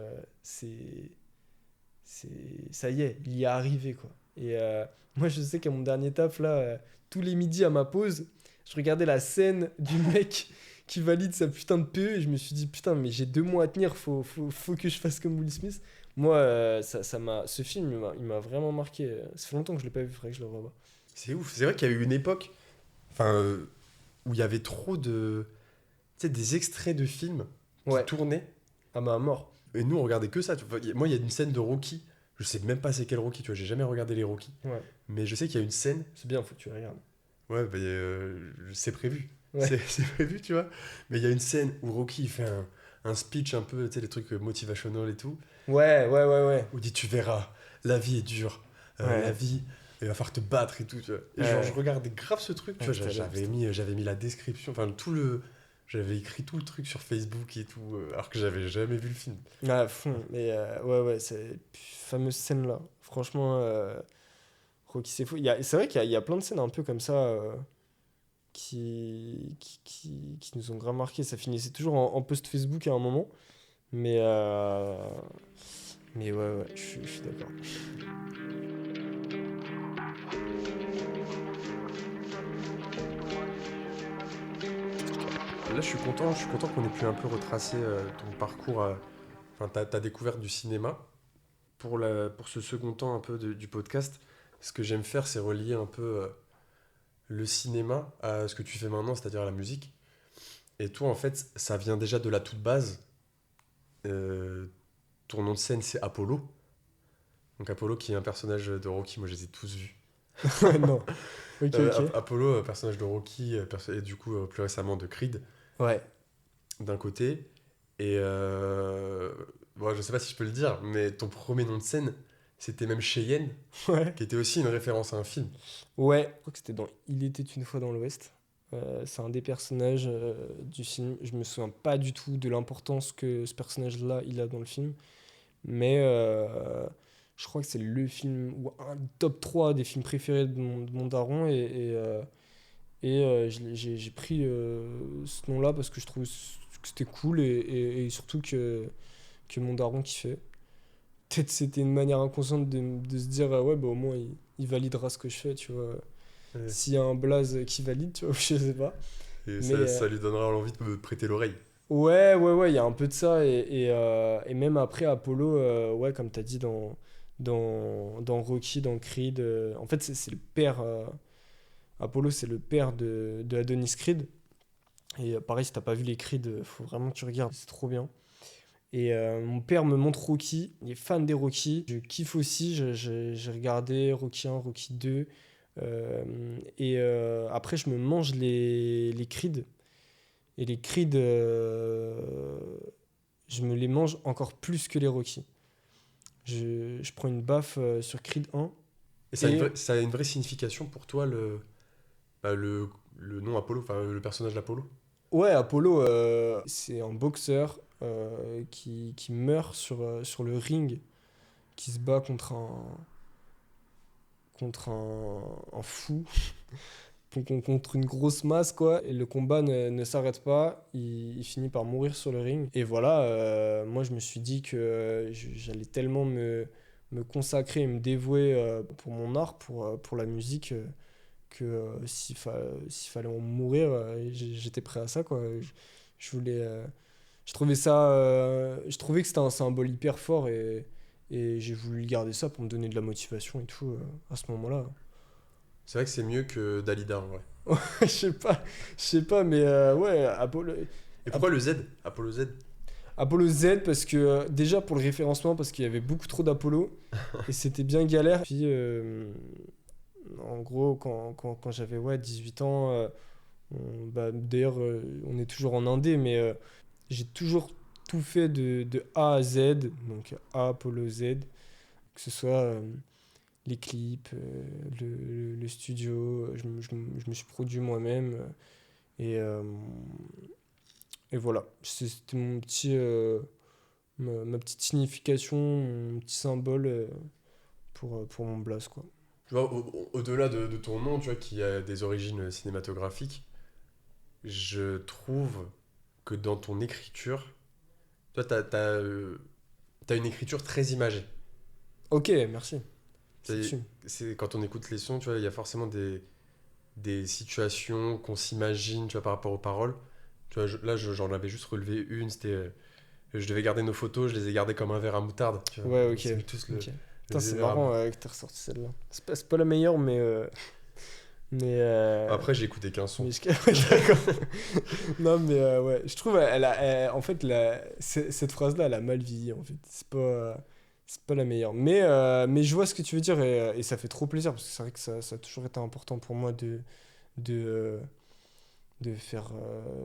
ça y est, il y est arrivé quoi. Et moi je sais qu'à mon dernier taf là, tous les midis à ma pause, je regardais la scène du mec qui valide sa putain de PE et je me suis dit putain mais j'ai 2 mois à tenir, faut que je fasse comme Will Smith. Moi ce film il m'a vraiment marqué. Ça fait longtemps que je l'ai pas vu, il faudrait que je le revoie. C'est ouf, c'est vrai qu'il y a eu une époque enfin, où il y avait trop de. Tu sais, des extraits de films qui Ouais, tournaient à ma mort. et nous on regardait que ça. Tu vois. Moi il y a une scène de Rocky, je sais même pas c'est quel Rocky, tu vois, j'ai jamais regardé les Rocky, Ouais, mais je sais qu'il y a une scène. c'est bien, faut que tu le regardes. Ouais, bah, c'est prévu. Ouais. C'est prévu, tu vois. Mais il y a une scène où Rocky il fait un speech un peu, tu sais, les trucs motivational et tout, Ouais. où il dit tu verras, la vie est dure, la Ouais. vie, il va falloir te battre et tout, tu vois. Et Ouais. genre, je regardais grave ce truc, tu Ouais, vois, j'avais mis la description, enfin, j'avais écrit tout le truc sur Facebook et tout, alors que j'avais jamais vu le film. Ah, à fond. Mais ouais, c'est fameuse scène là. Franchement, Rocky c'est fou. C'est vrai qu'il y a plein de scènes un peu comme ça qui nous ont grave marqué. Ça finissait toujours en post Facebook à un moment. Mais, euh, mais ouais, je suis d'accord. Là, je suis content qu'on ait pu un peu retracer ton parcours, enfin, ta découverte du cinéma. Pour ce second temps un peu du podcast, ce que j'aime faire, c'est relier un peu le cinéma à ce que tu fais maintenant, c'est-à-dire à la musique. Et toi, en fait, ça vient déjà de la toute base. Euh, Ton nom de scène, c'est Apollo. Donc Apollo, qui est un personnage de Rocky, moi je les ai tous vus. Ouais, non. Ok. Apollo, personnage de Rocky, et du coup, plus récemment de Creed, Ouais. d'un côté. Et bon, je sais pas si je peux le dire, mais ton premier nom de scène, c'était même Cheyenne, Ouais. qui était aussi une référence à un film. Ouais. Je crois que c'était dans Il était une fois dans l'Ouest. C'est un des personnages du film. Je me souviens pas du tout de l'importance que ce personnage-là il a dans le film. Mais je crois que c'est le film ou un top 3 des films préférés de mon daron. J'ai pris ce nom-là parce que je trouvais que c'était cool et surtout que mon daron kiffait. Peut-être c'était une manière inconsciente de se dire ouais, bah, au moins il validera ce que je fais, tu vois. Ouais. S'il y a un blaze qui valide, tu vois, je sais pas. Et Mais ça lui donnera l'envie de me prêter l'oreille. ouais, il y a un peu de ça. Et même après, Apollo, ouais, comme tu as dit dans Rocky, dans Creed, en fait, c'est le père. Apollo, c'est le père de Adonis Creed. Et pareil, si t'as pas vu les Creed, faut vraiment que tu regardes, c'est trop bien. Et mon père me montre Rocky, il est fan des Rocky. Je kiffe aussi, j'ai regardé Rocky 1, Rocky 2. Après, je me mange les Creed. Et les Creed, je me les mange encore plus que les Rocky. Je prends une baffe sur Creed 1. Et Et ça a une vraie signification pour toi, bah, le nom Apollo, enfin le personnage d'Apollo? ouais, Apollo, c'est un boxeur qui meurt sur le ring, qui se bat contre un fou, contre une grosse masse, quoi. Et le combat ne s'arrête pas, il finit par mourir sur le ring. Et voilà, moi je me suis dit que j'allais tellement me consacrer et me dévouer pour mon art, pour la musique, que s'il fallait en mourir, j'étais prêt à ça, quoi. Je voulais, je trouvais que c'était un symbole hyper fort et j'ai voulu garder ça pour me donner de la motivation et tout à ce moment-là. C'est vrai que c'est mieux que Dalida en vrai. Je sais pas, mais ouais, Et pourquoi le Z? Apollo Z? Apollo Z, parce que déjà pour le référencement, parce qu'il y avait beaucoup trop d'Apollo et c'était bien galère. Puis en gros, quand j'avais ouais, 18 ans, bah, d'ailleurs, on est toujours en indé, mais j'ai toujours tout fait de A à Z, donc A, Apollo Z, que ce soit les clips, le studio, je me suis produit moi-même. Et, euh, et voilà, c'était ma petite signification, mon petit symbole pour mon blaze, quoi. Tu vois, au-delà de ton nom, tu vois, qui a des origines cinématographiques, je trouve que dans ton écriture, toi, t'as une écriture très imagée. Ok, merci. C'est C'est, dessus. quand on écoute les sons, tu vois, il y a forcément des situations qu'on s'imagine, tu vois, par rapport aux paroles. Tu vois, j'en avais juste relevé une, c'était... je devais garder nos photos, je les ai gardées comme un verre à moutarde. Tu vois, Ouais, on ok. s'est mis tous Ok. le Putain, c'est verre à marrant moutarde. que t'aies ressorti celle-là. C'est pas la meilleure, mais, Après, j'ai écouté qu'un son. ouais, d'accord. Non, mais ouais, je trouve, en fait, cette phrase-là, elle a mal vieilli, en fait. C'est pas la meilleure. Mais je vois ce que tu veux dire et ça fait trop plaisir parce que c'est vrai que ça a toujours été important pour moi de, euh, de faire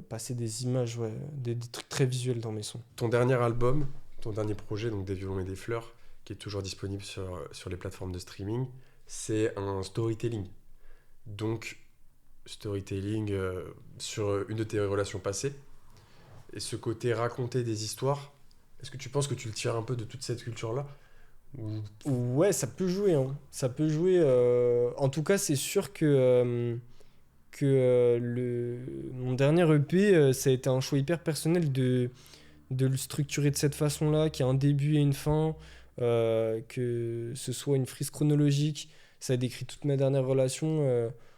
passer des images, ouais, des trucs très visuels dans mes sons. Ton dernier album, ton dernier projet, donc Des violons et des fleurs, qui est toujours disponible sur les plateformes de streaming, c'est un storytelling. Donc, storytelling sur une de tes relations passées. Et ce côté raconter des histoires, est-ce que tu penses que tu le tires un peu de toute cette culture-là? Ou... Ouais, ça peut jouer, hein. Ça peut jouer. En tout cas, c'est sûr que mon dernier EP, ça a été un choix hyper personnel de le structurer de cette façon-là, qu'il y a un début et une fin, que ce soit une frise chronologique. Ça décrit toute ma dernière relation.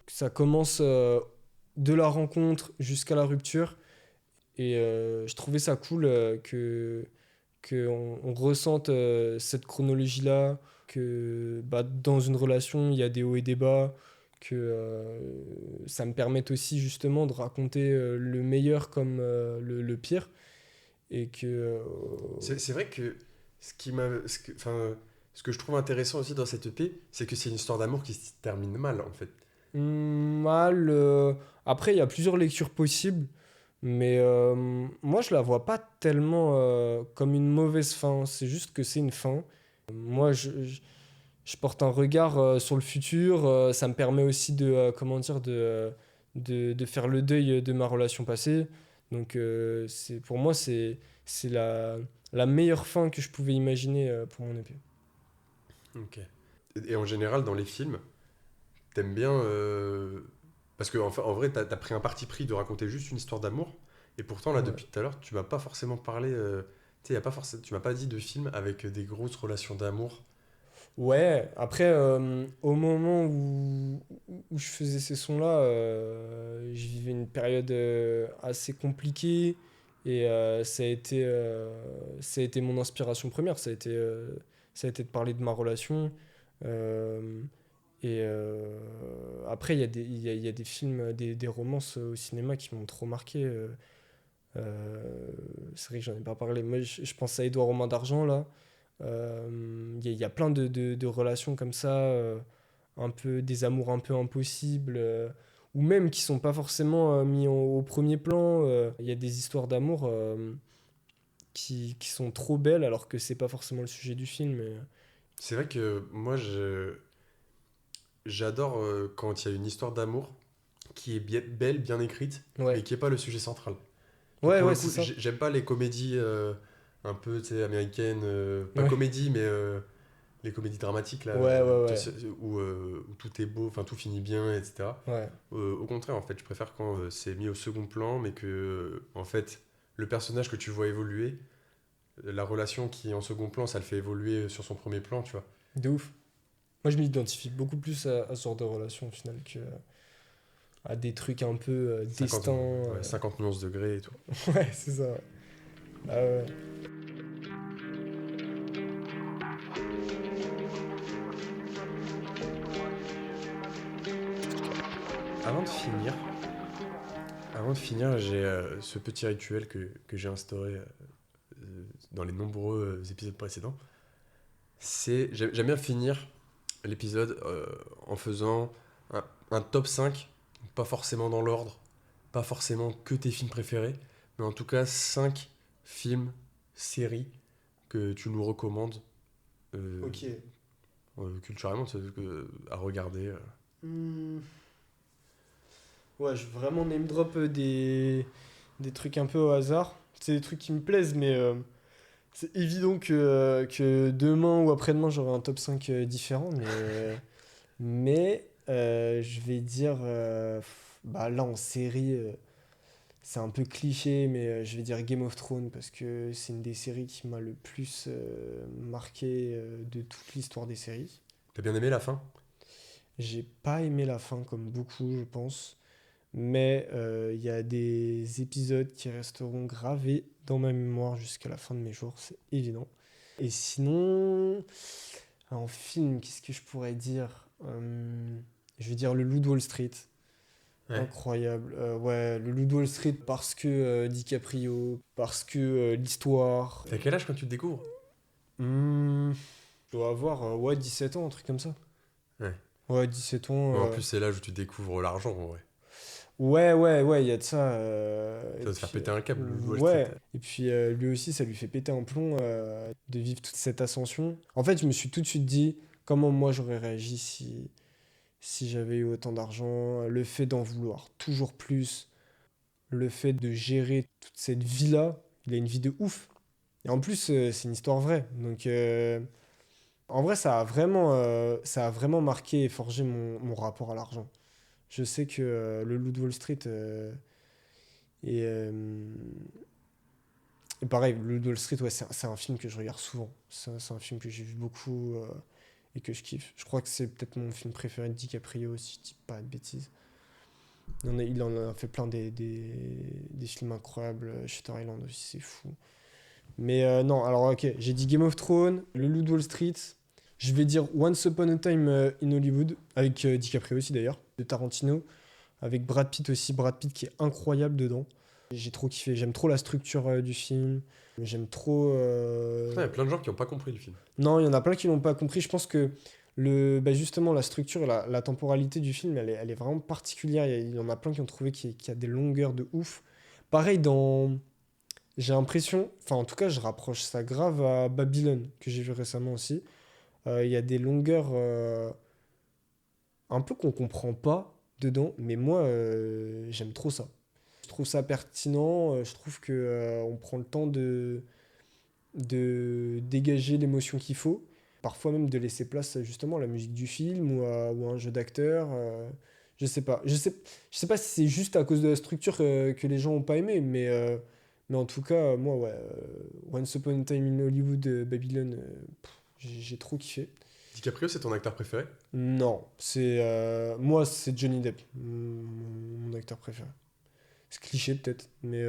Que ça commence de la rencontre jusqu'à la rupture. Et je trouvais ça cool qu'on ressente cette chronologie-là, que bah, dans une relation, il y a des hauts et des bas, que ça me permette aussi justement de raconter le meilleur comme le pire. Et que... C'est vrai que ce que je trouve intéressant aussi dans cette EP, c'est que c'est une histoire d'amour qui se termine mal, en fait. mal... Après, il y a plusieurs lectures possibles. Mais moi, je la vois pas tellement comme une mauvaise fin. C'est juste que c'est une fin. Moi, je porte un regard sur le futur. Ça me permet aussi comment dire, de faire le deuil de ma relation passée. Donc, pour moi, c'est la meilleure fin que je pouvais imaginer pour mon EP. Ok. Et en général, dans les films, t'aimes bien... Parce que en vrai, t'as pris un parti pris de raconter juste une histoire d'amour. Et pourtant, là, Ouais. depuis tout à l'heure, tu m'as pas forcément parlé... tu sais, y a pas forcément, tu m'as pas dit de film avec des grosses relations d'amour. Ouais, après, au moment où je faisais ces sons-là, je vivais une période assez compliquée et ça a été mon inspiration première. Ça a été de parler de ma relation. euh, Après, il y a des films, des romances au cinéma qui m'ont trop marqué. C'est vrai que j'en ai pas parlé. Moi, je pense à Édouard Romain d'Argent, là. Il y a plein de relations comme ça, un peu des amours un peu impossibles, ou même qui sont pas forcément mis au premier plan. Il y a des histoires d'amour qui sont trop belles alors que c'est pas forcément le sujet du film. C'est vrai que moi, j'adore quand il y a une histoire d'amour qui est belle, bien écrite, mais Ouais, qui n'est pas le sujet central. Genre, ouais, pour le ouais, c'est coup, ça. j'aime pas les comédies un peu, tu sais, américaines, pas Ouais, comédie, mais les comédies dramatiques, là, ouais, ouais, ouais. où tout est beau, enfin tout finit bien, etc. Ouais. Au contraire, en fait, je préfère quand c'est mis au second plan, mais que, en fait, le personnage que tu vois évoluer, la relation qui est en second plan, ça le fait évoluer sur son premier plan, tu vois. De ouf. Moi, je m'identifie beaucoup plus à ce genre de relation au final que à des trucs un peu 50 destin. ouais, 50 nuances degrés et tout. Ouais, c'est ça. Ah ouais. Avant de finir, Avant de finir, j'ai ce petit rituel que j'ai instauré dans les nombreux épisodes précédents. J'aime bien finir l'épisode en faisant un top 5, pas forcément dans l'ordre, pas forcément que tes films préférés, mais en tout cas 5 films, séries que tu nous recommandes euh, Ok. culturellement à regarder. Hmm. Ouais, je vais vraiment name drop des trucs un peu au hasard. C'est des trucs qui me plaisent, mais c'est évident que demain ou après-demain, j'aurai un top 5 différent. Mais je vais dire, bah là en série, c'est un peu cliché, mais je vais dire Game of Thrones parce que c'est une des séries qui m'a le plus marqué de toute l'histoire des séries. T'as bien aimé la fin? J'ai pas aimé la fin comme beaucoup, je pense. Mais il y a des épisodes qui resteront gravés dans ma mémoire jusqu'à la fin de mes jours, c'est évident. Et sinon, en film, qu'est-ce que je pourrais dire? Je vais dire Le Loup de Wall Street. Ouais. Incroyable. Ouais, Le Loup de Wall Street parce que DiCaprio, parce que l'histoire. T'as quel âge quand tu te découvres? Je dois avoir ouais, 17 ans, un truc comme ça. Ouais. Ouais, 17 ans. Mais en plus, c'est l'âge où tu découvres l'argent, en vrai. Ouais, ouais, ouais, il y a de ça. Ça Et va te faire puis, péter un câble, le Wall Street. ouais. Et puis, lui aussi, ça lui fait péter un plomb de vivre toute cette ascension. En fait, je me suis tout de suite dit comment moi j'aurais réagi si j'avais eu autant d'argent. Le fait d'en vouloir toujours plus, le fait de gérer toute cette vie-là. Il a une vie de ouf. Et en plus, c'est une histoire vraie. Donc, en vrai, ça a vraiment marqué et forgé mon rapport à l'argent. Je sais que le Loup de Wall Street et, et pareil, le Loup de Wall Street, ouais, c'est un film que je regarde souvent. C'est un film que j'ai vu beaucoup et que je kiffe. Je crois que c'est peut-être mon film préféré de DiCaprio, si je dis pas de bêtises. Il en a fait plein des films incroyables. Shutter Island aussi, c'est fou. Mais non, alors ok, j'ai dit Game of Thrones, Le Loup de Wall Street. Je vais dire Once Upon a Time in Hollywood, avec DiCaprio aussi d'ailleurs, de Tarantino, avec Brad Pitt aussi, Brad Pitt qui est incroyable dedans. J'ai trop kiffé, j'aime trop la structure du film, j'aime trop... Putain, il y a plein de gens qui n'ont pas compris le film. Non, il y en a plein qui l'ont pas compris, je pense que bah justement la structure, la temporalité du film, elle est vraiment particulière, il y en a plein qui ont trouvé qu'il y a des longueurs de ouf. Pareil dans... J'ai l'impression, enfin en tout cas je rapproche ça grave à Babylone, que j'ai vu récemment aussi. Il y a des longueurs un peu qu'on comprend pas dedans, mais moi j'aime trop ça. Je trouve ça pertinent, je trouve que on prend le temps de dégager l'émotion qu'il faut, parfois même de laisser place justement à la musique du film ou à un jeu d'acteur. Je sais pas. Je sais pas si c'est juste à cause de la structure que les gens ont pas aimé, mais en tout cas, moi, ouais, Once Upon a Time in Hollywood, Babylone, j'ai trop kiffé. DiCaprio, c'est ton acteur préféré? Non, moi, c'est Johnny Depp, mon acteur préféré. C'est cliché peut-être, mais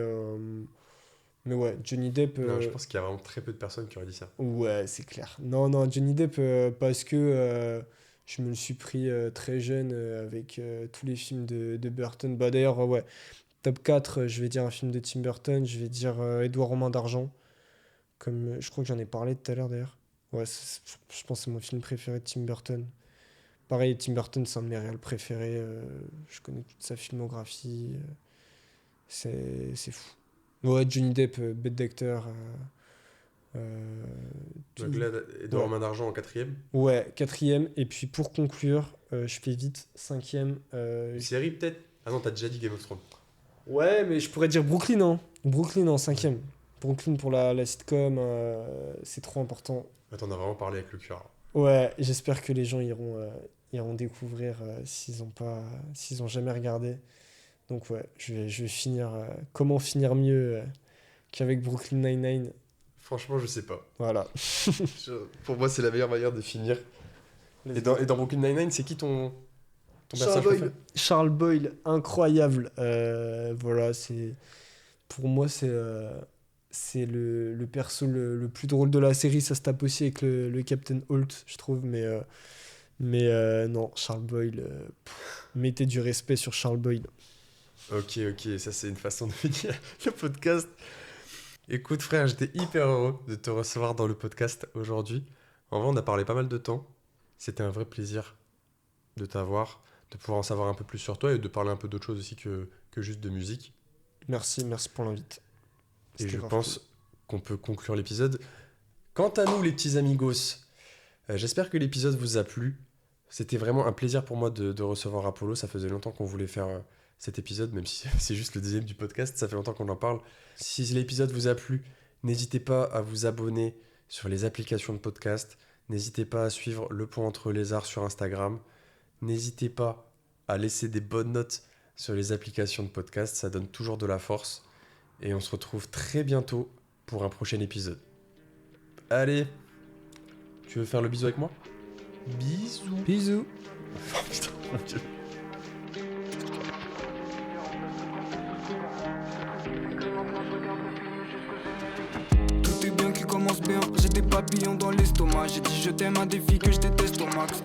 ouais, Johnny Depp. Non, je pense qu'il y a vraiment très peu de personnes qui auraient dit ça. Ouais, c'est clair. Non, non, Johnny Depp, parce que je me le suis pris très jeune avec tous les films de Burton. Bah d'ailleurs, ouais, top 4, je vais dire un film de Tim Burton, je vais dire Édouard aux mains d'argent, comme je crois que j'en ai parlé tout à l'heure d'ailleurs. Ouais, je pense que c'est mon film préféré de Tim Burton. Pareil, Tim Burton, c'est un de mes réals préférés. Je connais toute sa filmographie. C'est fou. Ouais, Johnny Depp, bête d'acteur. Euh, Donc là, Edouard Main d'Argent en quatrième. Ouais, quatrième. Et puis pour conclure, je fais vite, cinquième. Une série peut-être? Ah non, t'as déjà dit Game of Thrones. Ouais, mais je pourrais dire Brooklyn, hein. Brooklyn en cinquième. Brooklyn pour la sitcom, c'est trop important. T'en as vraiment parlé avec le cœur. Ouais, j'espère que les gens iront découvrir s'ils ont jamais regardé. Donc ouais, je vais finir. Comment finir mieux qu'avec Brooklyn Nine-Nine? Franchement, je sais pas. Voilà. Pour moi, c'est la meilleure manière de finir. Et dans Brooklyn Nine-Nine, c'est qui ton Charles personnage préféré? Boyle. Charles Boyle, incroyable. Voilà, pour moi, c'est le perso le plus drôle de la série. Ça se tape aussi avec le Captain Holt, je trouve. Mais non, Charles Boyle, mettez du respect sur Charles Boyle. Ok, ça c'est une façon de finir le podcast. Écoute frère, j'étais hyper heureux de te recevoir dans le podcast aujourd'hui. En vrai, on a parlé pas mal de temps. C'était un vrai plaisir de t'avoir, de pouvoir en savoir un peu plus sur toi et de parler un peu d'autre chose aussi que juste de musique. Merci pour l'invite. Et C'était je grave pense qu'on peut conclure l'épisode. Quant à nous, les petits amigos, j'espère que l'épisode vous a plu. C'était vraiment un plaisir pour moi de recevoir Apollo. Ça faisait longtemps qu'on voulait faire cet épisode, même si c'est juste le deuxième du podcast. Ça fait longtemps qu'on en parle. Si l'épisode vous a plu, n'hésitez pas à vous abonner sur les applications de podcast. N'hésitez pas à suivre Le Pont Entre les Arts sur Instagram. N'hésitez pas à laisser des bonnes notes sur les applications de podcast. Ça donne toujours de la force. Et on se retrouve très bientôt pour un prochain épisode. Allez, tu veux faire le bisou avec moi? Bisous. Bisous. Oh, putain, mon Dieu. Tout est bien qui commence bien. J'ai des papillons dans l'estomac. J'ai dit je t'aime à des filles que je déteste au max.